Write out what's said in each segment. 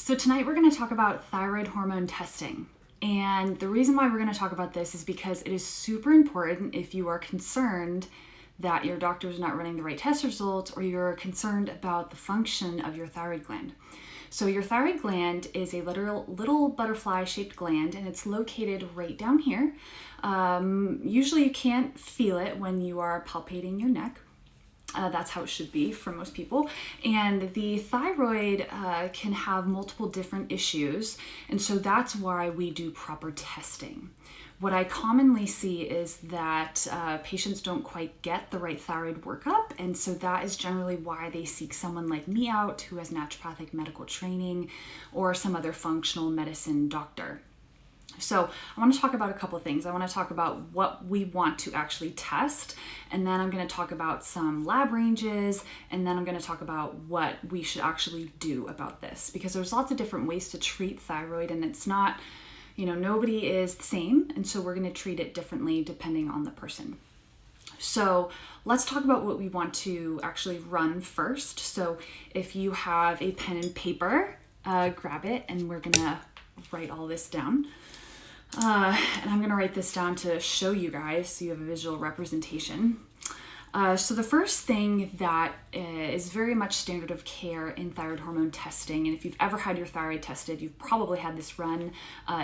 So tonight we're going to talk about thyroid hormone testing. And the reason why we're going to talk about this is because it is super important if you are concerned that your doctor is not running the right test results or you're concerned about the function of your thyroid gland. So your thyroid gland is a little butterfly-shaped gland, and it's located right down here. Usually you can't feel it when you are palpating your neck. That's how it should be for most people. And the thyroid can have multiple different issues, and so that's why we do proper testing. What I commonly see is that patients don't quite get the right thyroid workup, and so that is generally why they seek someone like me out who has naturopathic medical training or some other functional medicine doctor. So I want to talk about a couple of things. I want to talk about what we want to actually test, and then I'm going to talk about some lab ranges, and then I'm going to talk about what we should actually do about this, because there's lots of different ways to treat thyroid, and it's not, nobody is the same, and so we're going to treat it differently depending on the person. So let's talk about what we want to actually run first. So if you have a pen and paper, grab it, and we're going to write all this down. And I'm going to write this down to show you guys so you have a visual representation. So the first thing that is very much standard of care in thyroid hormone testing, and if you've ever had your thyroid tested, you've probably had this run,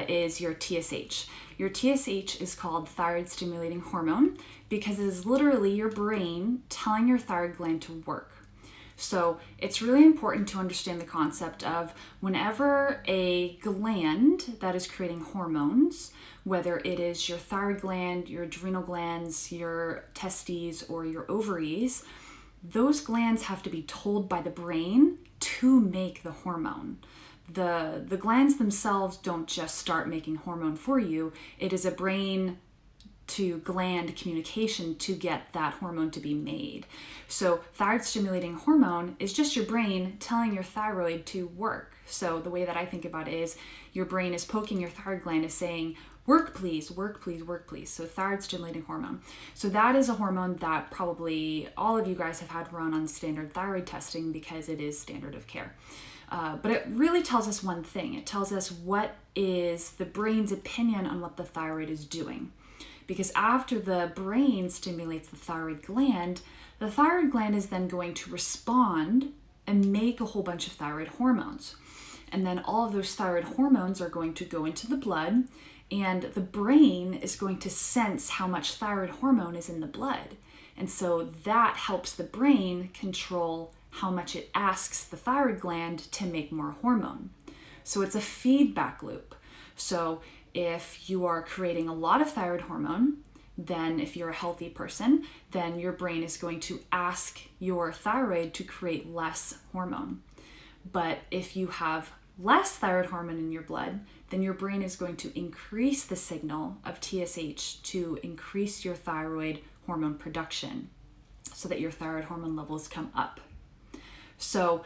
is your TSH. Your TSH is called thyroid stimulating hormone because it is literally your brain telling your thyroid gland to work. So it's really important to understand the concept of whenever a gland that is creating hormones, whether it is your thyroid gland, your adrenal glands, your testes, or your ovaries, those glands have to be told by the brain to make the hormone. The glands themselves don't just start making hormone for you. It is a brain to gland communication to get that hormone to be made. So thyroid stimulating hormone is just your brain telling your thyroid to work. So the way that I think about it is your brain is poking your thyroid gland, is saying, work please, work please, work please. So thyroid stimulating hormone. So that is a hormone that probably all of you guys have had run on standard thyroid testing because it is standard of care. But it really tells us one thing. It tells us what is the brain's opinion on what the thyroid is doing. Because after the brain stimulates the thyroid gland is then going to respond and make a whole bunch of thyroid hormones. And then all of those thyroid hormones are going to go into the blood, and the brain is going to sense how much thyroid hormone is in the blood. And so that helps the brain control how much it asks the thyroid gland to make more hormone. So it's a feedback loop. So if you are creating a lot of thyroid hormone, then if you're a healthy person, then your brain is going to ask your thyroid to create less hormone. But if you have less thyroid hormone in your blood, then your brain is going to increase the signal of TSH to increase your thyroid hormone production so that your thyroid hormone levels come up. So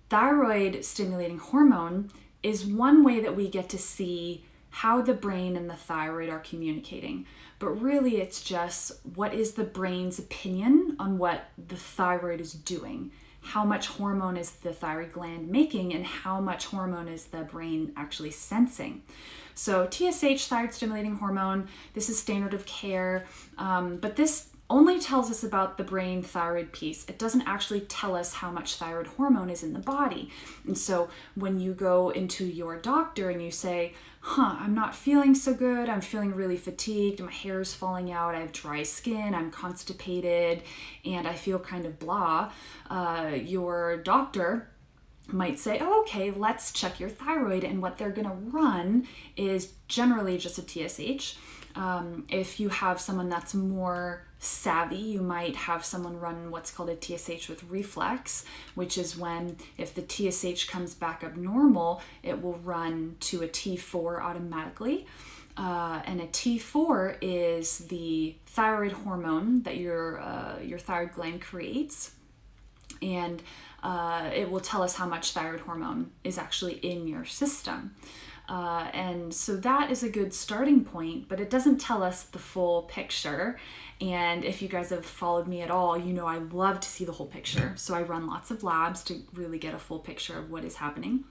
thyroid stimulating hormone is one way that we get to see how the brain and the thyroid are communicating. But really it's just what is the brain's opinion on what the thyroid is doing. How much hormone is the thyroid gland making and how much hormone is the brain actually sensing. So TSH, thyroid stimulating hormone, this is standard of care, but this only tells us about the brain thyroid piece. It doesn't actually tell us how much thyroid hormone is in the body. And so when you go into your doctor and you say, I'm not feeling so good, I'm feeling really fatigued, my hair is falling out, I have dry skin, I'm constipated, and I feel kind of blah, your doctor might say, okay, let's check your thyroid, and what they're going to run is generally just a TSH. If you have someone that's more savvy, you might have someone run what's called a TSH with reflex, which is when if the TSH comes back up normal, it will run to a T4 automatically. And a T4 is the thyroid hormone that your thyroid gland creates. And it will tell us how much thyroid hormone is actually in your system. And so that is a good starting point, but it doesn't tell us the full picture. And if you guys have followed me at all, you know I love to see the whole picture. So I run lots of labs to really get a full picture of what is happening.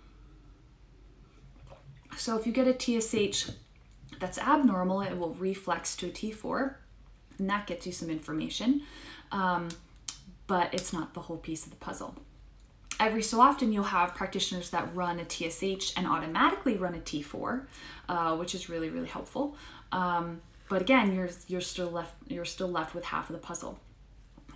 So if you get a TSH that's abnormal, it will reflex to a T4, and that gets you some information, but it's not the whole piece of the puzzle. Every so often you'll have practitioners that run a TSH and automatically run a T4, which is really, really helpful. But again, you're still left with half of the puzzle.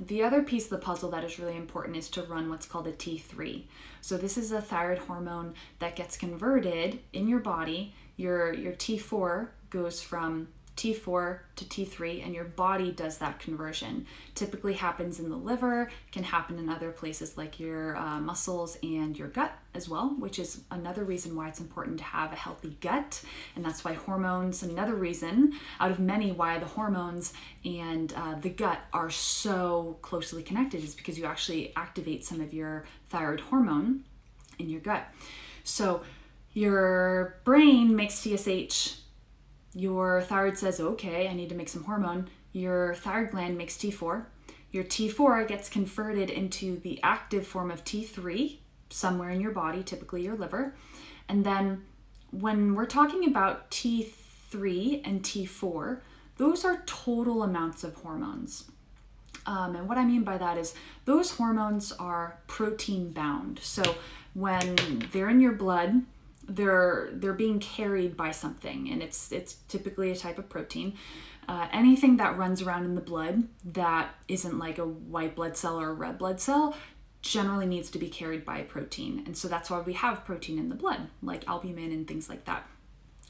The other piece of the puzzle that is really important is to run what's called a T3. So this is a thyroid hormone that gets converted in your body. Your T4 goes from T4 to T3, and your body does that conversion. Typically happens in the liver, can happen in other places like your muscles and your gut as well, which is another reason why it's important to have a healthy gut. And that's why hormones, another reason out of many why the hormones and the gut are so closely connected, is because you actually activate some of your thyroid hormone in your gut. So your brain makes TSH. Your thyroid says, okay, I need to make some hormone. Your thyroid gland makes T4. Your T4 gets converted into the active form of T3 somewhere in your body, typically your liver. And then when we're talking about T3 and T4, those are total amounts of hormones. And what I mean by that is those hormones are protein bound. So when they're in your blood, they're being carried by something, and it's typically a type of protein. Anything that runs around in the blood that isn't like a white blood cell or a red blood cell generally needs to be carried by a protein. And so that's why we have protein in the blood, like albumin and things like that.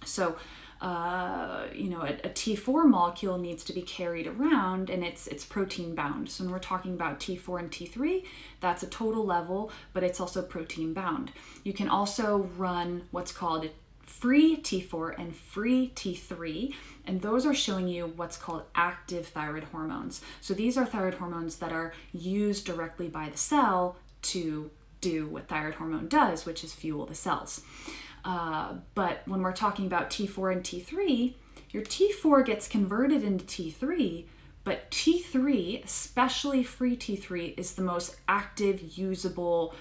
So a T4 molecule needs to be carried around, and it's protein bound. So when we're talking about T4 and T3, that's a total level, but it's also protein bound. You can also run what's called free T4 and free T3, and those are showing you what's called active thyroid hormones. So these are thyroid hormones that are used directly by the cell to do what thyroid hormone does, which is fuel the cells. But when we're talking about T4 and T3, your T4 gets converted into T3, but T3, especially free T3, is the most active, usable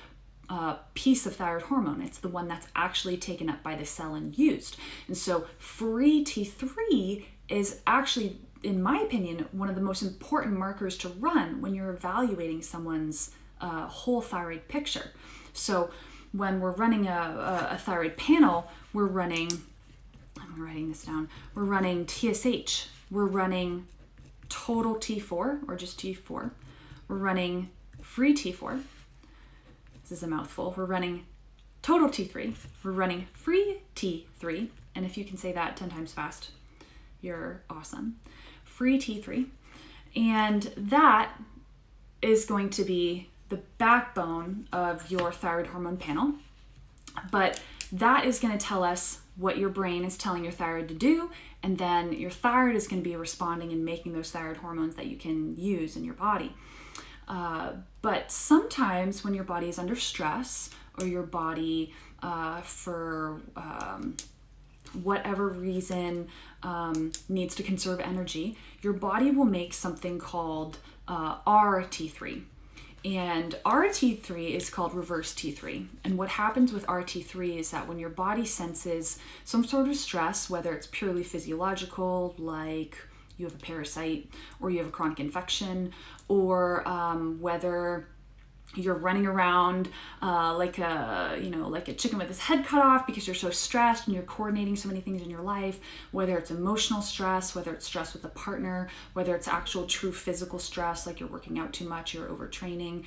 piece of thyroid hormone. It's the one that's actually taken up by the cell and used. And so free T3 is actually, in my opinion, one of the most important markers to run when you're evaluating someone's whole thyroid picture. So when we're running a thyroid panel, we're running, I'm writing this down, we're running TSH, we're running total T4, or just T4, we're running free T4, this is a mouthful, we're running total T3, we're running free T3, and if you can say that 10 times fast, you're awesome, free T3, and that is going to be the backbone of your thyroid hormone panel, but that is going to tell us what your brain is telling your thyroid to do, and then your thyroid is going to be responding and making those thyroid hormones that you can use in your body. But sometimes when your body is under stress, or your body for whatever reason needs to conserve energy, your body will make something called RT3. And RT3 is called reverse T3. And what happens with RT3 is that when your body senses some sort of stress, whether it's purely physiological, like you have a parasite, or you have a chronic infection, or whether you're running around like a chicken with his head cut off because you're so stressed and you're coordinating so many things in your life, whether it's emotional stress, whether it's stress with a partner, whether it's actual true physical stress, like you're working out too much, you're overtraining,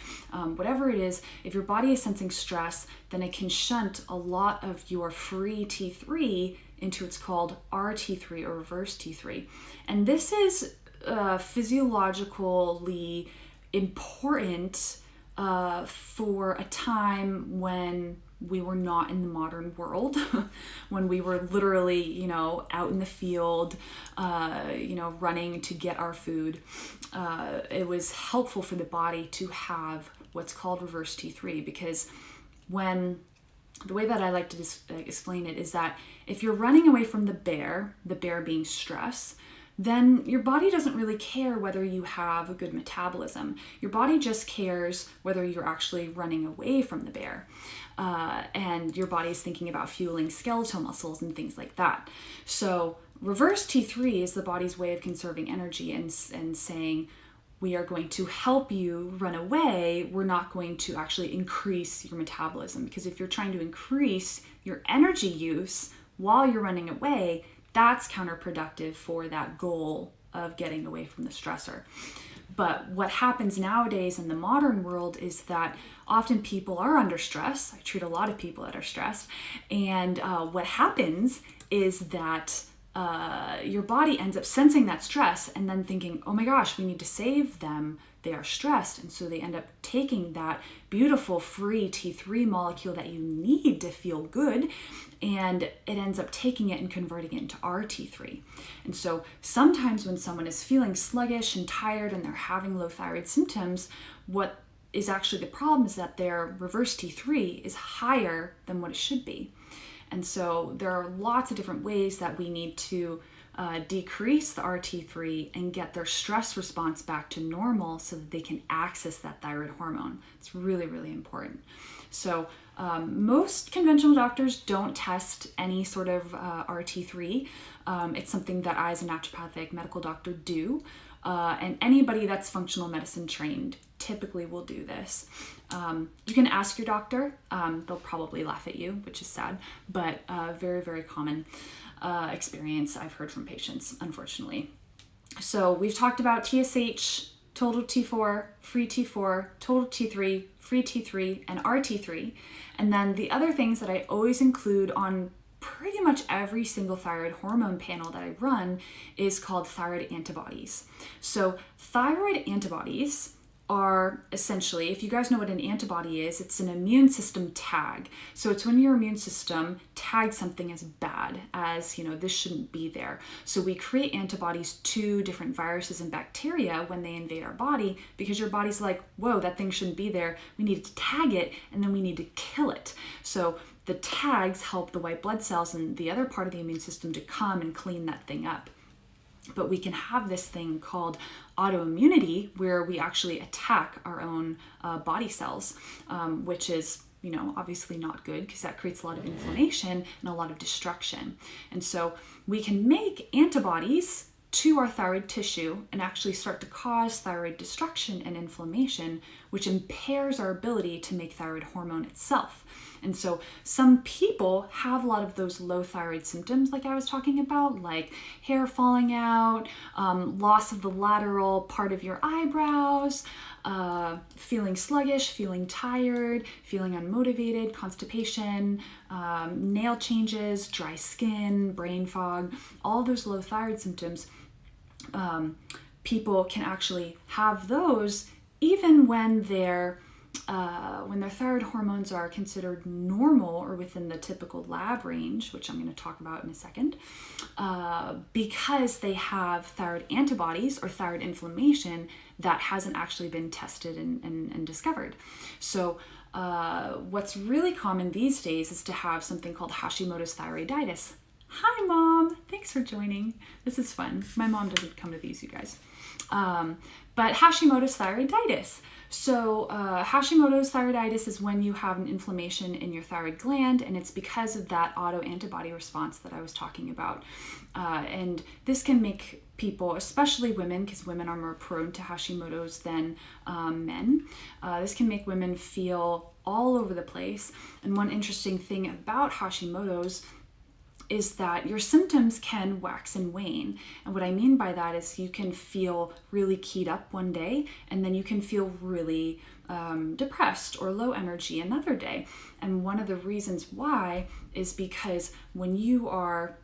whatever it is, if your body is sensing stress, then it can shunt a lot of your free T3 into what's called RT3 or reverse T3. And this is physiologically important for a time when we were not in the modern world, when we were literally, out in the field, running to get our food. It was helpful for the body to have what's called reverse T3, because the way that I like to explain it is that if you're running away from the bear being stress, then your body doesn't really care whether you have a good metabolism. Your body just cares whether you're actually running away from the bear. And your body is thinking about fueling skeletal muscles and things like that. So reverse T3 is the body's way of conserving energy and saying, we are going to help you run away. We're not going to actually increase your metabolism, because if you're trying to increase your energy use while you're running away, that's counterproductive for that goal of getting away from the stressor. But what happens nowadays in the modern world is that often people are under stress. I treat a lot of people that are stressed. And what happens is that your body ends up sensing that stress and then thinking, oh my gosh, we need to save them. They are stressed. And so they end up taking that beautiful free T3 molecule that you need to feel good, and it ends up taking it and converting it into RT3. And so sometimes when someone is feeling sluggish and tired and they're having low thyroid symptoms, what is actually the problem is that their reverse T3 is higher than what it should be. And so there are lots of different ways that we need to decrease the RT3 and get their stress response back to normal so that they can access that thyroid hormone. It's really, really important. So most conventional doctors don't test any sort of RT3. It's something that I, as a naturopathic medical doctor, do. And anybody that's functional medicine trained typically will do this. You can ask your doctor. They'll probably laugh at you, which is sad, but very, very common experience I've heard from patients, unfortunately. So we've talked about TSH, total T4, free T4, total T3, free T3, and RT3. And then the other things that I always include on pretty much every single thyroid hormone panel that I run is called thyroid antibodies. So thyroid antibodies are essentially, if you guys know what an antibody is, it's an immune system tag. So it's when your immune system tags something as bad, as, this shouldn't be there. So we create antibodies to different viruses and bacteria when they invade our body, because your body's like, whoa, that thing shouldn't be there. We need to tag it, and then we need to kill it. So the tags help the white blood cells and the other part of the immune system to come and clean that thing up. But we can have this thing called autoimmunity, where we actually attack our own body cells, which is, obviously not good, because that creates a lot of inflammation and a lot of destruction. And so we can make antibodies to our thyroid tissue and actually start to cause thyroid destruction and inflammation, which impairs our ability to make thyroid hormone itself. And so some people have a lot of those low thyroid symptoms like I was talking about, like hair falling out, loss of the lateral part of your eyebrows, feeling sluggish, feeling tired, feeling unmotivated, constipation, nail changes, dry skin, brain fog, all those low thyroid symptoms. People can actually have those even when their thyroid hormones are considered normal or within the typical lab range, which I'm going to talk about in a second, because they have thyroid antibodies or thyroid inflammation that hasn't actually been tested and discovered. So what's really common these days is to have something called Hashimoto's thyroiditis. Hi, Mom. Thanks for joining. This is fun. My mom doesn't come to these, you guys. But Hashimoto's thyroiditis. So Hashimoto's thyroiditis is when you have an inflammation in your thyroid gland, and it's because of that autoantibody response that I was talking about. And this can make people, especially women, because women are more prone to Hashimoto's than men, this can make women feel all over the place. And one interesting thing about Hashimoto's is that your symptoms can wax and wane. And what I mean by that is you can feel really keyed up one day, and then you can feel really depressed or low energy another day. And one of the reasons why is because when you're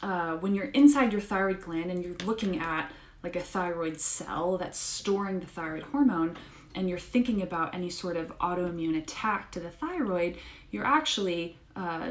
inside your thyroid gland and you're looking at like a thyroid cell that's storing the thyroid hormone, and you're thinking about any sort of autoimmune attack to the thyroid, you're actually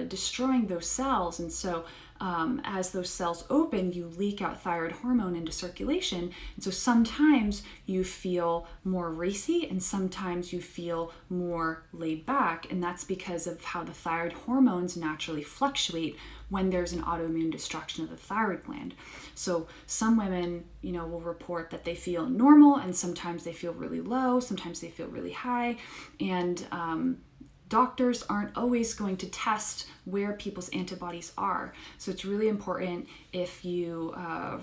destroying those cells. And so as those cells open, you leak out thyroid hormone into circulation. And so sometimes you feel more racy and sometimes you feel more laid back. And that's because of how the thyroid hormones naturally fluctuate when there's an autoimmune destruction of the thyroid gland. So some women, will report that they feel normal, and sometimes they feel really low, sometimes they feel really high. And doctors aren't always going to test where people's antibodies are. So it's really important, if you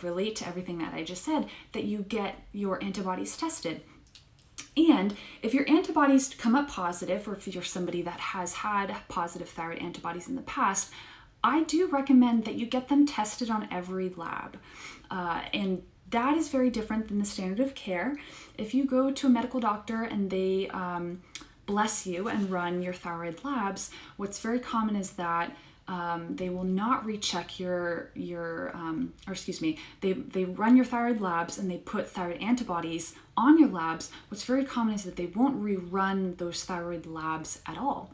relate to everything that I just said, that you get your antibodies tested. And if your antibodies come up positive, or if you're somebody that has had positive thyroid antibodies in the past, I do recommend that you get them tested on every lab. And that is very different than the standard of care. If you go to a medical doctor and they bless you and run your thyroid labs, what's very common is that they will not recheck they run your thyroid labs and they put thyroid antibodies on your labs. What's very common is that they won't rerun those thyroid labs at all,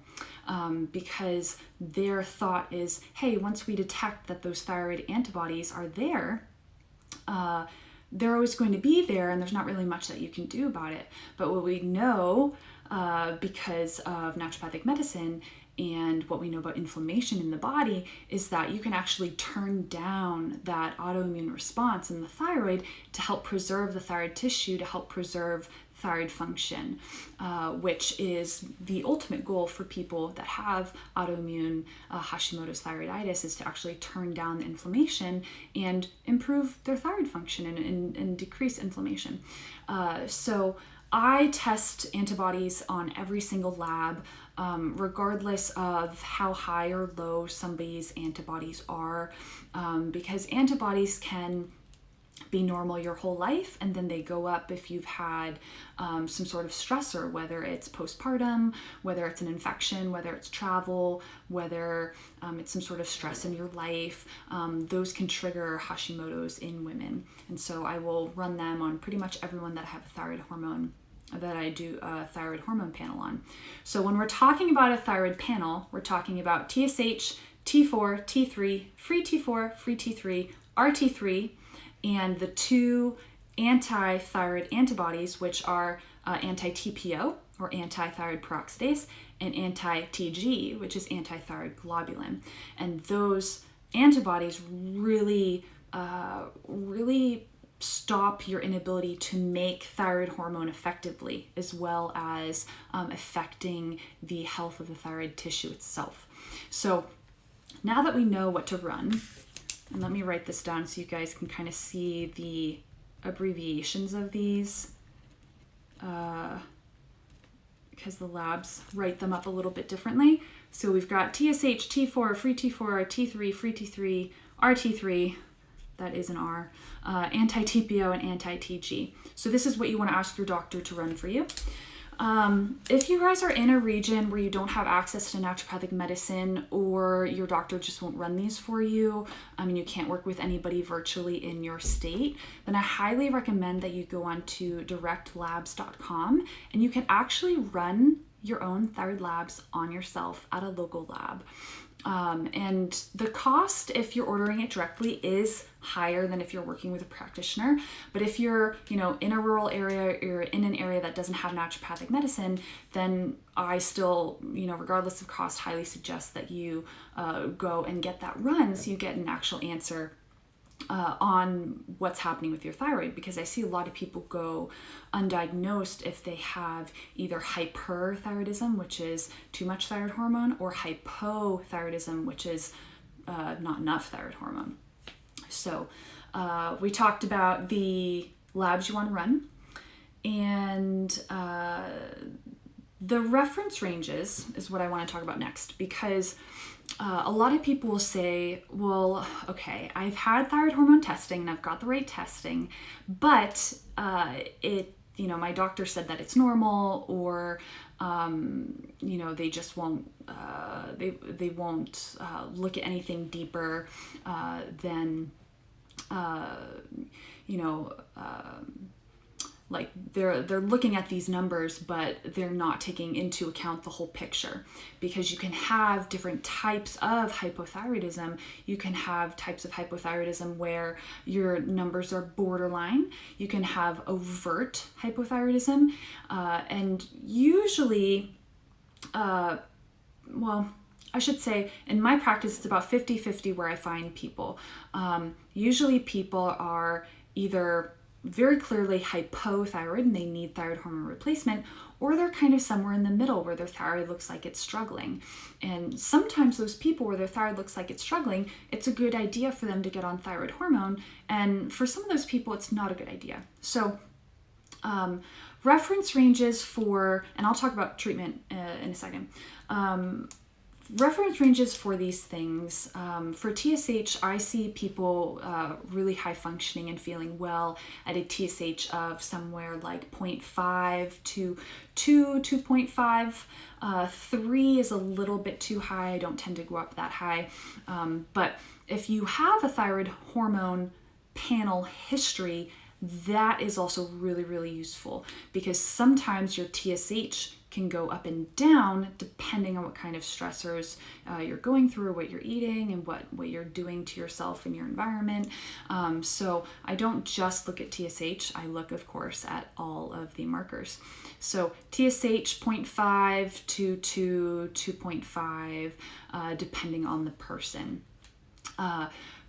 because their thought is, hey, once we detect that those thyroid antibodies are there, they're always going to be there and there's not really much that you can do about it. But what we know, because of naturopathic medicine and what we know about inflammation in the body, is that you can actually turn down that autoimmune response in the thyroid to help preserve the thyroid tissue, to help preserve thyroid function, which is the ultimate goal for people that have autoimmune Hashimoto's thyroiditis, is to actually turn down the inflammation and improve their thyroid function and decrease inflammation. So I test antibodies on every single lab, regardless of how high or low somebody's antibodies are, because antibodies can be normal your whole life, and then they go up if you've had some sort of stressor, whether it's postpartum, whether it's an infection, whether it's travel, whether it's some sort of stress in your life. Those can trigger Hashimoto's in women. And so I will run them on pretty much everyone that I have a thyroid hormone, that I do a thyroid hormone panel on. So when we're talking about a thyroid panel, we're talking about TSH, T4, T3, free T4, free T3, RT3, and the two anti-thyroid antibodies, which are anti-TPO, or anti-thyroid peroxidase, and anti-TG, which is anti-thyroid globulin. And those antibodies really stop your inability to make thyroid hormone effectively, as well as affecting the health of the thyroid tissue itself. So now that we know what to run, and let me write this down so you guys can kind of see the abbreviations of these, because the labs write them up a little bit differently. So we've got TSH, T4, free T4, T3, free T3, RT3, that is an R, anti-TPO and anti-TG. So this is what you want to ask your doctor to run for you. If you guys are in a region where you don't have access to naturopathic medicine, or your doctor just won't run these for you, and you can't work with anybody virtually in your state, then I highly recommend that you go on to directlabs.com, and you can actually run your own thyroid labs on yourself at a local lab. And the cost, if you're ordering it directly, is higher than if you're working with a practitioner. But if you're, in a rural area, or in an area that doesn't have naturopathic medicine, then I still, regardless of cost, highly suggest that you go and get that run, so you get an actual answer on what's happening with your thyroid, because I see a lot of people go undiagnosed if they have either hyperthyroidism, which is too much thyroid hormone, or hypothyroidism, which is not enough thyroid hormone. So we talked about the labs you want to run, and the reference ranges is what I want to talk about next, because a lot of people will say, well, okay, I've had thyroid hormone testing and I've got the right testing, but my doctor said that it's normal, or they just won't they won't look at anything deeper than like they're looking at these numbers, but they're not taking into account the whole picture, because you can have different types of hypothyroidism. You can have types of hypothyroidism where your numbers are borderline. You can have overt hypothyroidism, and usually, I should say in my practice, it's about 50-50 where I find people. Usually people are either very clearly hypothyroid and they need thyroid hormone replacement, or they're kind of somewhere in the middle where their thyroid looks like it's struggling. And sometimes those people where their thyroid looks like it's struggling, it's a good idea for them to get on thyroid hormone. And for some of those people, it's not a good idea. So reference ranges for, and I'll talk about treatment in a second. Reference ranges for these things. For TSH, I see people really high functioning and feeling well at a TSH of somewhere like 0.5 to 2.5. 3 is a little bit too high. I don't tend to go up that high. But if you have a thyroid hormone panel history, that is also really, really useful, because sometimes your TSH can go up and down depending on what kind of stressors you're going through, what you're eating, and what you're doing to yourself and your environment. So I don't just look at TSH, I look, of course, at all of the markers. So TSH 0.5 to 2.5, depending on the person.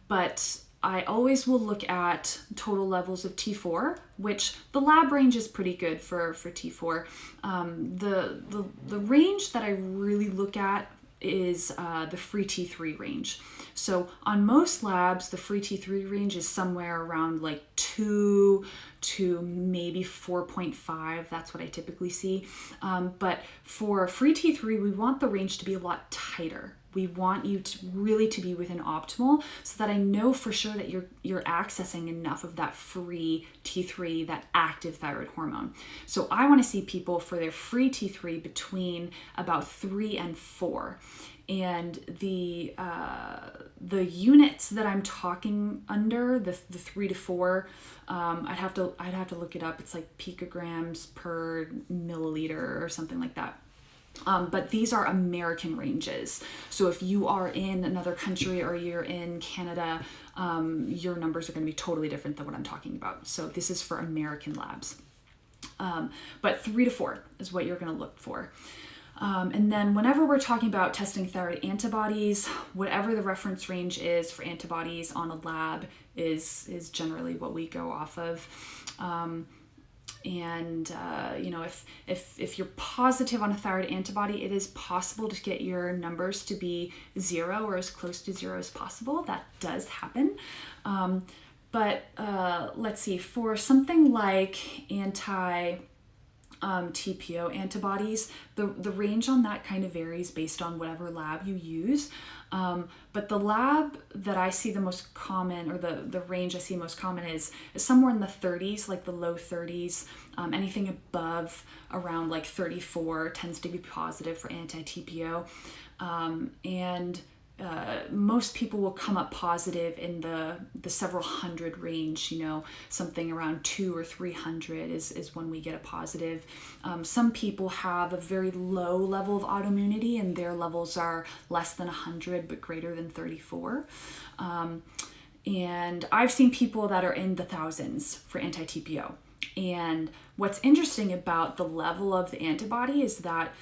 But I always will look at total levels of T4, which the lab range is pretty good for T4. The range that I really look at is the free T3 range. So on most labs, the free T3 range is somewhere around like 2 to maybe 4.5. That's what I typically see. But for free T3, we want the range to be a lot tighter. We want you to really to be within optimal, so that I know for sure that you're accessing enough of that free T3, that active thyroid hormone. So I want to see people for their free T3 between about 3 and 4. And the units that I'm talking under, the 3 to 4, I'd have to look it up. It's like picograms per milliliter or something like that. But these are American ranges. So if you are in another country or you're in Canada, your numbers are going to be totally different than what I'm talking about. So this is for American labs. But 3 to 4 is what you're going to look for. And then whenever we're talking about testing thyroid antibodies, whatever the reference range is for antibodies on a lab is generally what we go off of. If you're positive on a thyroid antibody, it is possible to get your numbers to be 0 or as close to 0 as possible. That does happen. But let's see, for something like Tpo antibodies, the range on that kind of varies based on whatever lab you use. But the lab that I see the most common, or the range I see most common is somewhere in the 30s, like the low 30s. Anything above around like 34 tends to be positive for anti-TPO. Most people will come up positive in the several hundred range, something around 200 or 300 is when we get a positive. Some people have a very low level of autoimmunity and their levels are less than 100 but greater than 34. And I've seen people that are in the thousands for anti-TPO. And what's interesting about the level of the antibody is that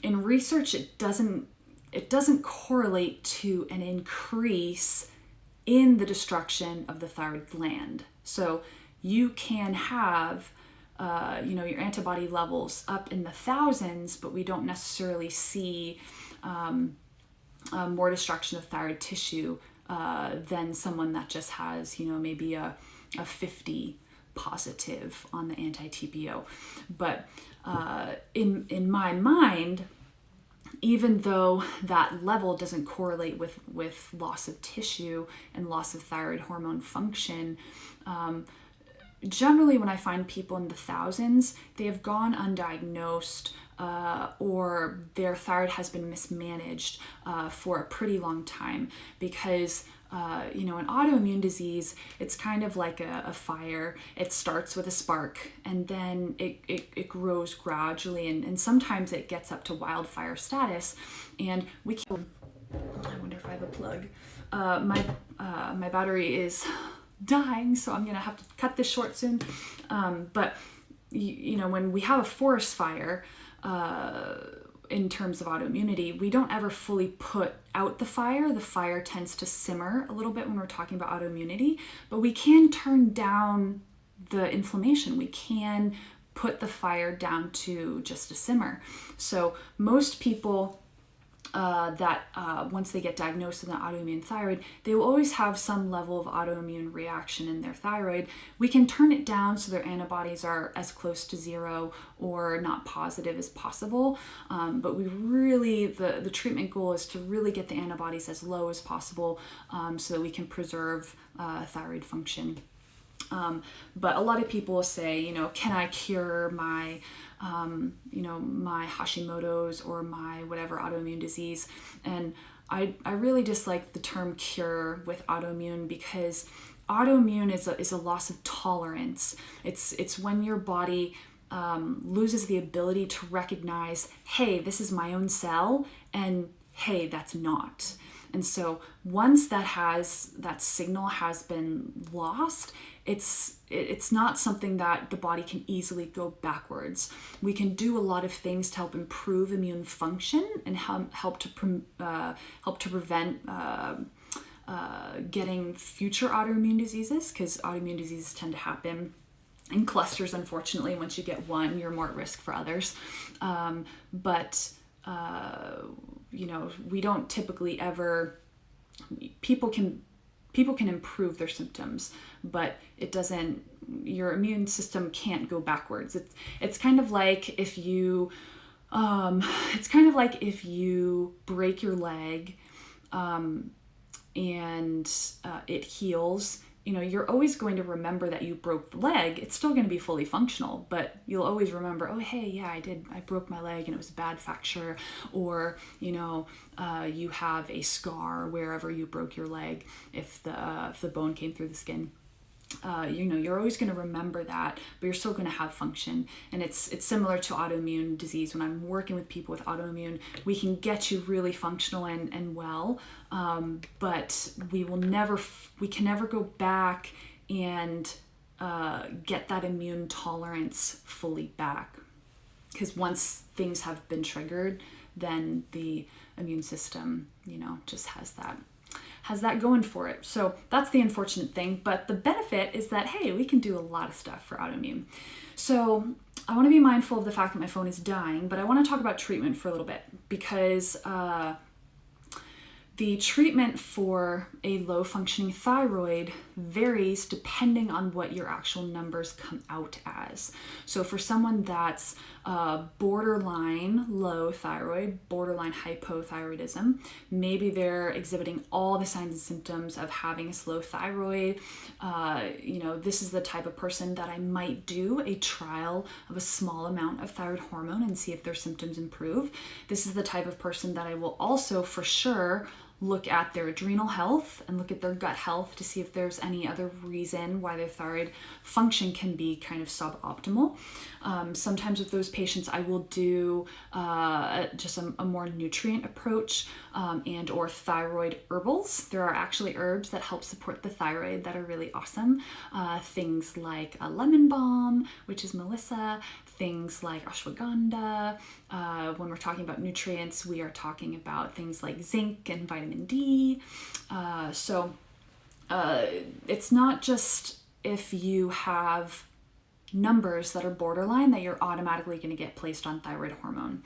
in research, it doesn't correlate to an increase in the destruction of the thyroid gland. So you can have, your antibody levels up in the thousands, but we don't necessarily see more destruction of thyroid tissue than someone that just has, maybe a 50 positive on the anti-TPO. But in my mind, even though that level doesn't correlate with loss of tissue and loss of thyroid hormone function, generally when I find people in the thousands, they have gone undiagnosed, or their thyroid has been mismanaged for a pretty long time, because an autoimmune disease, it's kind of like a fire. It starts with a spark, and then it grows gradually, and sometimes it gets up to wildfire status. And we can, I wonder if I have a plug. My battery is dying, so I'm gonna have to cut this short soon. But when we have a forest fire, in terms of autoimmunity, we don't ever fully put out the fire. The fire tends to simmer a little bit when we're talking about autoimmunity, but we can turn down the inflammation. We can put the fire down to just a simmer. So most people once they get diagnosed with an autoimmune thyroid, they will always have some level of autoimmune reaction in their thyroid. We can turn it down so their antibodies are as close to zero or not positive as possible. But we really, the treatment goal is to really get the antibodies as low as possible, so that we can preserve thyroid function. But a lot of people say, can I cure my my Hashimoto's or my whatever autoimmune disease? And I really dislike the term cure with autoimmune, because autoimmune is a loss of tolerance. It's when your body loses the ability to recognize, hey, this is my own cell, and hey, that's not. And so once that signal has been lost, it's not something that the body can easily go backwards. We can do a lot of things to help improve immune function and help to prevent getting future autoimmune diseases, because autoimmune diseases tend to happen in clusters. Unfortunately, once you get one, you're more at risk for others. We don't typically ever. People can improve their symptoms, but it doesn't. Your immune system can't go backwards. It's kind of like if you, break your leg, and it heals. You're always going to remember that you broke the leg. It's still going to be fully functional, but you'll always remember, oh, hey, yeah, I broke my leg and it was a bad fracture. Or, you have a scar wherever you broke your leg if the bone came through the skin. You're always going to remember that, but you're still going to have function. And it's similar to autoimmune disease. When I'm working with people with autoimmune, we can get you really functional and well, but we can never go back and get that immune tolerance fully back. Because once things have been triggered, then the immune system, just has that going for it. So that's the unfortunate thing. But the benefit is that, hey, we can do a lot of stuff for autoimmune. So I want to be mindful of the fact that my phone is dying, but I want to talk about treatment for a little bit, because the treatment for a low-functioning thyroid varies depending on what your actual numbers come out as. So for someone that's borderline low thyroid, borderline hypothyroidism, maybe they're exhibiting all the signs and symptoms of having a slow thyroid. This is the type of person that I might do a trial of a small amount of thyroid hormone and see if their symptoms improve. This is the type of person that I will also for sure look at their adrenal health and look at their gut health to see if there's any other reason why their thyroid function can be kind of suboptimal. Sometimes with those patients, I will do just a more nutrient approach and or thyroid herbals. There are actually herbs that help support the thyroid that are really awesome. Things like a lemon balm, which is Melissa, things like ashwagandha. When we're talking about nutrients, we are talking about things like zinc and vitamin D. So it's not just if you have numbers that are borderline that you're automatically going to get placed on thyroid hormone.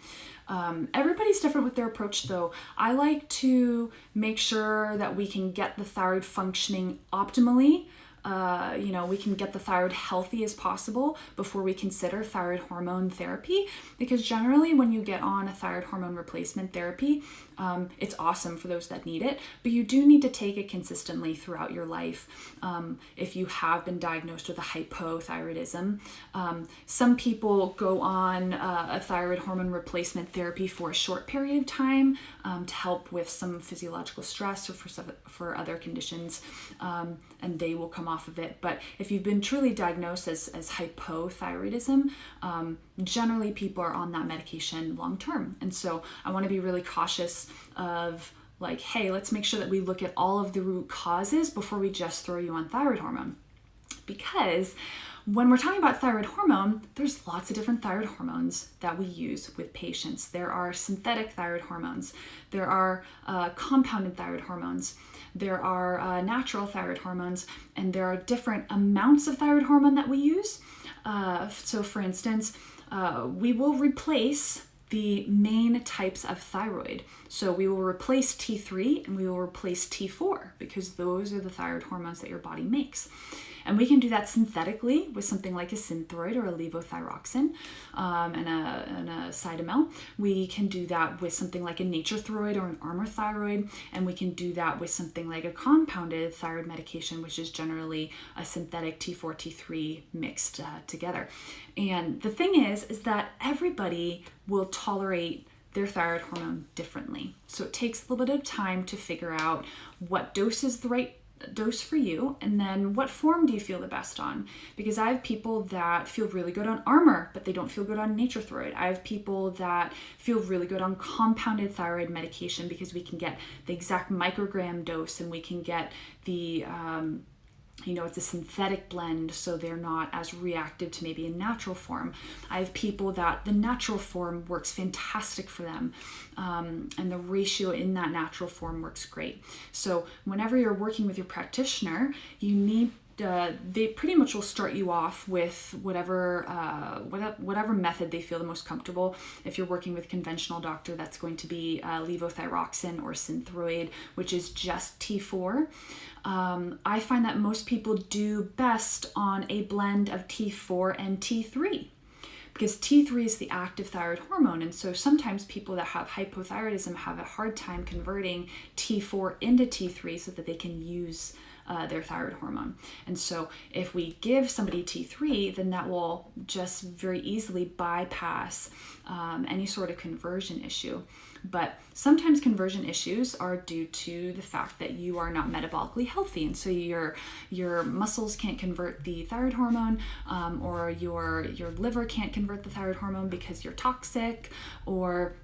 Everybody's different with their approach though. I like to make sure that we can get the thyroid functioning optimally. We can get the thyroid healthy as possible before we consider thyroid hormone therapy, because generally when you get on a thyroid hormone replacement therapy, It's awesome for those that need it, but you do need to take it consistently throughout your life. If you have been diagnosed with a hypothyroidism, some people go on a thyroid hormone replacement therapy for a short period of time to help with some physiological stress or for other conditions, and they will come off of it. But if you've been truly diagnosed as hypothyroidism, generally people are on that medication long term. And so I want to be really cautious of like, hey, let's make sure that we look at all of the root causes before we just throw you on thyroid hormone. Because when we're talking about thyroid hormone, there's lots of different thyroid hormones that we use with patients. There are synthetic thyroid hormones. There are compounded thyroid hormones. There are natural thyroid hormones, and there are different amounts of thyroid hormone that we use. So for instance, we will replace the main types of thyroid. So we will replace T3 and we will replace T4 because those are the thyroid hormones that your body makes. And we can do that synthetically with something like a Synthroid or a levothyroxine and a Cytomel. We can do that with something like a Nature-Throid or an Armour Thyroid, and we can do that with something like a compounded thyroid medication, which is generally a synthetic T4, T3 mixed together. And the thing is that everybody will tolerate their thyroid hormone differently. So it takes a little bit of time to figure out what dose is the right dose for you, and then what form do you feel the best on? Because I have people that feel really good on Armour, but they don't feel good on Nature-Throid. I have people that feel really good on compounded thyroid medication because we can get the exact microgram dose and we can get the it's a synthetic blend, so they're not as reactive to maybe a natural form. I have people that the natural form works fantastic for them, and the ratio in that natural form works great. So whenever you're working with your practitioner, you need they pretty much will start you off with whatever method they feel the most comfortable. If you're working with a conventional doctor, that's going to be levothyroxine or Synthroid, which is just T4. I find that most people do best on a blend of T4 and T3. Because T3 is the active thyroid hormone, and so sometimes people that have hypothyroidism have a hard time converting T4 into T3 so that they can use their thyroid hormone. And so if we give somebody T3, then that will just very easily bypass any sort of conversion issue. But sometimes conversion issues are due to the fact that you are not metabolically healthy, and so your muscles can't convert the thyroid hormone, or your liver can't convert the thyroid hormone because you're toxic, or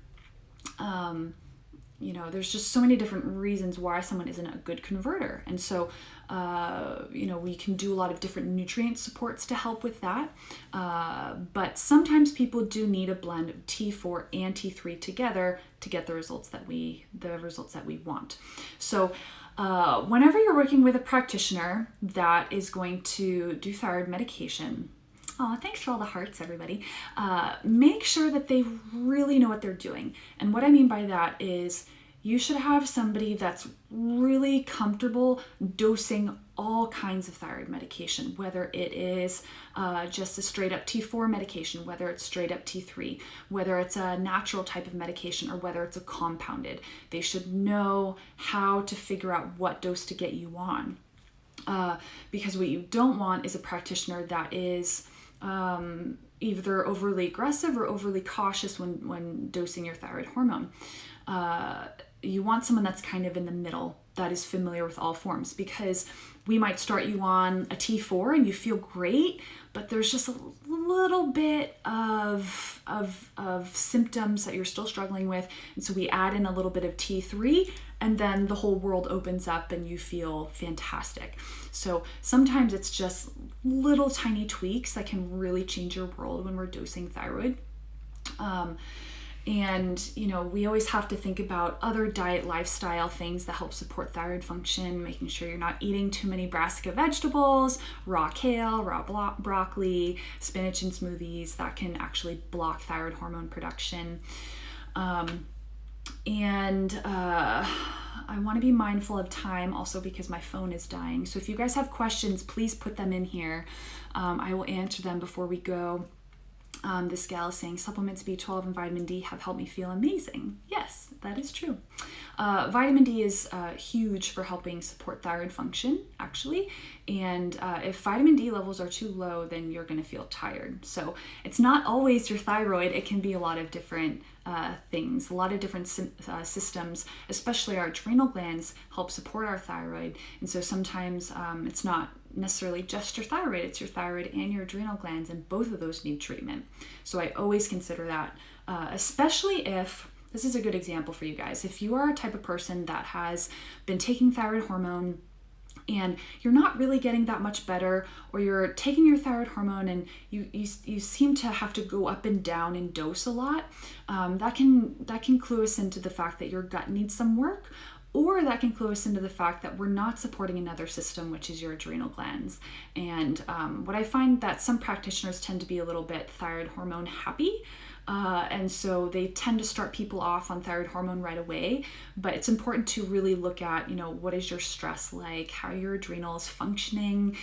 there's just so many different reasons why someone isn't a good converter. And so we can do a lot of different nutrient supports to help with that. But sometimes people do need a blend of T4 and T3 together to get the results that we want. So whenever you're working with a practitioner that is going to do thyroid medication, oh, thanks for all the hearts, everybody. Make sure that they really know what they're doing. And what I mean by that is you should have somebody that's really comfortable dosing all kinds of thyroid medication, whether it is just a straight up T4 medication, whether it's straight up T3, whether it's a natural type of medication, or whether it's a compounded. They should know how to figure out what dose to get you on. Because what you don't want is a practitioner that is either overly aggressive or overly cautious when dosing your thyroid hormone. You want someone that's kind of in the middle, that is familiar with all forms, because we might start you on a T4 and you feel great, but there's just a little bit of symptoms that you're still struggling with, and so we add in a little bit of T3, and then the whole world opens up and you feel fantastic. So sometimes it's just little tiny tweaks that can really change your world when we're dosing thyroid. And, we always have to think about other diet lifestyle things that help support thyroid function, making sure you're not eating too many brassica vegetables, raw kale, raw broccoli, spinach in smoothies. That can actually block thyroid hormone production. And I want to be mindful of time also because my phone is dying. So if you guys have questions, please put them in here. I will answer them before we go. This gal is saying supplements B12 and vitamin D have helped me feel amazing. Yes, that is true. Vitamin D is huge for helping support thyroid function, actually. And if vitamin D levels are too low, then you're going to feel tired. So it's not always your thyroid. It can be a lot of different things, a lot of different systems, especially our adrenal glands help support our thyroid. And so sometimes it's not necessarily just your thyroid, it's your thyroid and your adrenal glands, and both of those need treatment. So I always consider that, especially if, this is a good example for you guys, if you are a type of person that has been taking thyroid hormone and you're not really getting that much better, or you're taking your thyroid hormone and you seem to have to go up and down in dose a lot, that can clue us into the fact that your gut needs some work, or that can clue us into the fact that we're not supporting another system, which is your adrenal glands. And what I find that some practitioners tend to be a little bit thyroid hormone happy. And so they tend to start people off on thyroid hormone right away, but it's important to really look at, what is your stress like? How are your adrenals functioning?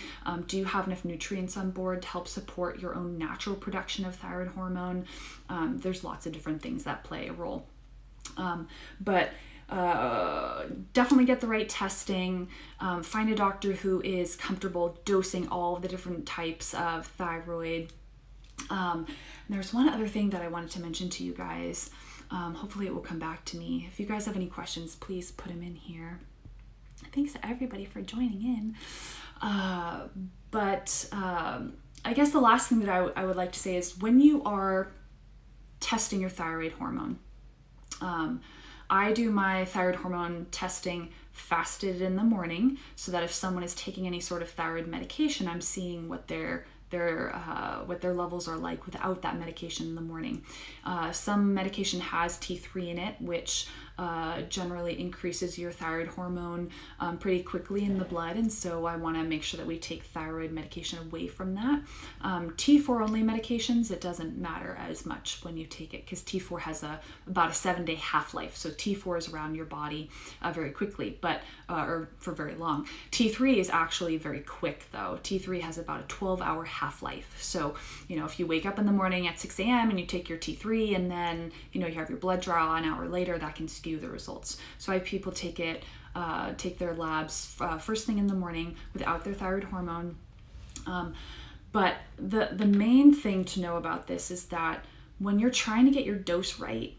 Do you have enough nutrients on board to help support your own natural production of thyroid hormone? There's lots of different things that play a role. But definitely get the right testing, find a doctor who is comfortable dosing all the different types of thyroid. There's one other thing that I wanted to mention to you guys. Hopefully it will come back to me. If you guys have any questions, please put them in here. Thanks to everybody for joining in. But I guess the last thing that I would like to say is when you are testing your thyroid hormone, I do my thyroid hormone testing fasted in the morning so that if someone is taking any sort of thyroid medication, I'm seeing what their levels are like without that medication in the morning. Some medication has T3 in it, which generally increases your thyroid hormone pretty quickly in the blood, and so I want to make sure that we take thyroid medication away from that. T4 only medications, it doesn't matter as much when you take it, because T4 has about a 7-day half-life, so T4 is around your body very quickly, or for very long. T3 is actually very quick though. T3 has about a 12-hour half-life, so if you wake up in the morning at 6 a.m. and you take your T3 and then you have your blood draw an hour later, that can skew the results. So I have people take their labs first thing in the morning without their thyroid hormone. But the main thing to know about this is that when you're trying to get your dose right,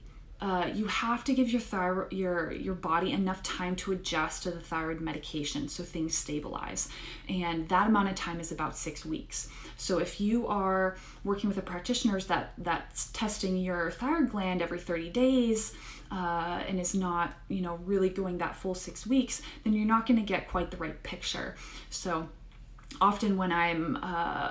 you have to give your body enough time to adjust to the thyroid medication so things stabilize. And that amount of time is about 6 weeks. So if you are working with a practitioner that's testing your thyroid gland every 30 days and is not, really going that full 6 weeks, then you're not going to get quite the right picture. So often when I'm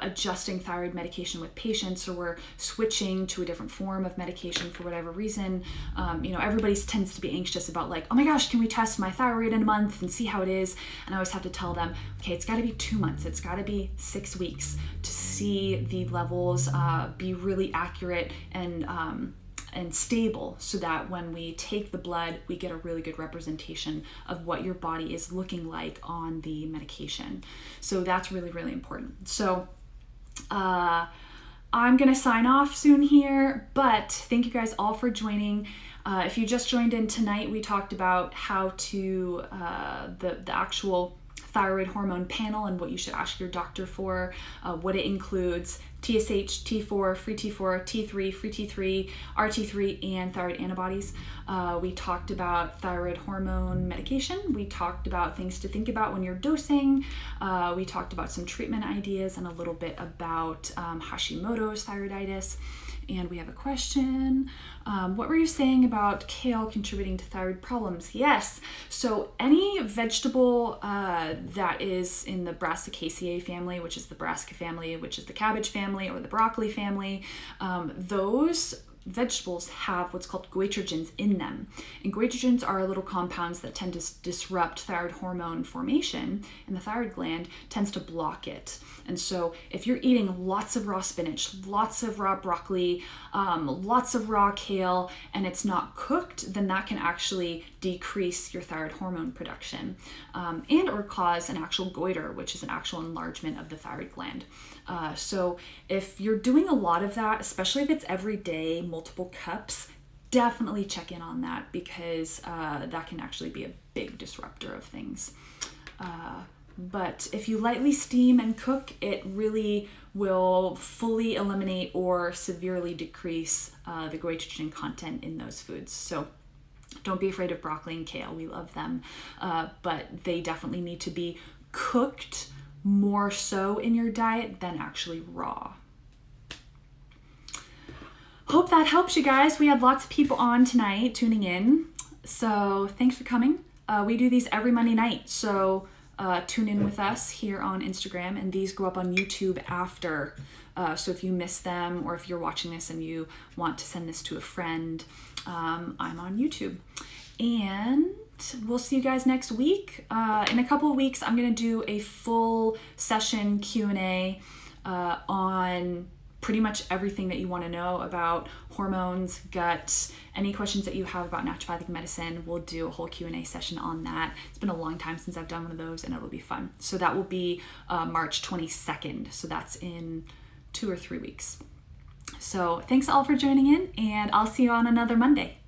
adjusting thyroid medication with patients, or we're switching to a different form of medication for whatever reason, everybody tends to be anxious about like, oh my gosh, can we test my thyroid in a month and see how it is? And I always have to tell them, okay, it's got to be 2 months. It's got to be 6 weeks to see the levels be really accurate and stable, so that when we take the blood, we get a really good representation of what your body is looking like on the medication. So that's really, really important. So I'm gonna sign off soon here, but thank you guys all for joining. If you just joined in tonight, we talked about how to the actual thyroid hormone panel and what you should ask your doctor for, what it includes: TSH, T4, free T4, T3, free T3, RT3, and thyroid antibodies. We talked about thyroid hormone medication. We talked about things to think about when you're dosing. We talked about some treatment ideas and a little bit about Hashimoto's thyroiditis. And we have a question. What were you saying about kale contributing to thyroid problems? Yes. So any vegetable that is in the Brassicaceae family, which is the brassica family, which is the cabbage family, or the broccoli family, those vegetables have what's called goitrogens in them. And goitrogens are little compounds that tend to disrupt thyroid hormone formation, and the thyroid gland tends to block it. And so if you're eating lots of raw spinach, lots of raw broccoli, lots of raw kale, and it's not cooked, then that can actually decrease your thyroid hormone production, and or cause an actual goiter, which is an actual enlargement of the thyroid gland. So if you're doing a lot of that, especially if it's every day, multiple cups, definitely check in on that, because that can actually be a big disruptor of things. But if you lightly steam and cook, it really will fully eliminate or severely decrease the goitrogen content in those foods. So don't be afraid of broccoli and kale. We love them, but they definitely need to be cooked more so in your diet than actually raw. Hope that helps you guys. We had lots of people on tonight tuning in, so thanks for coming. We do these every Monday night, so tune in with us here on Instagram, and these go up on YouTube after. So if you miss them, or if you're watching this and you want to send this to a friend, I'm on YouTube. And we'll see you guys next week. In a couple of weeks, I'm going to do a full session Q&A on pretty much everything that you want to know about hormones, gut, any questions that you have about naturopathic medicine. We'll do a whole Q&A session on that. It's been a long time since I've done one of those, and it'll be fun. So that will be March 22nd. So that's in 2 or 3 weeks. So thanks all for joining in, and I'll see you on another Monday.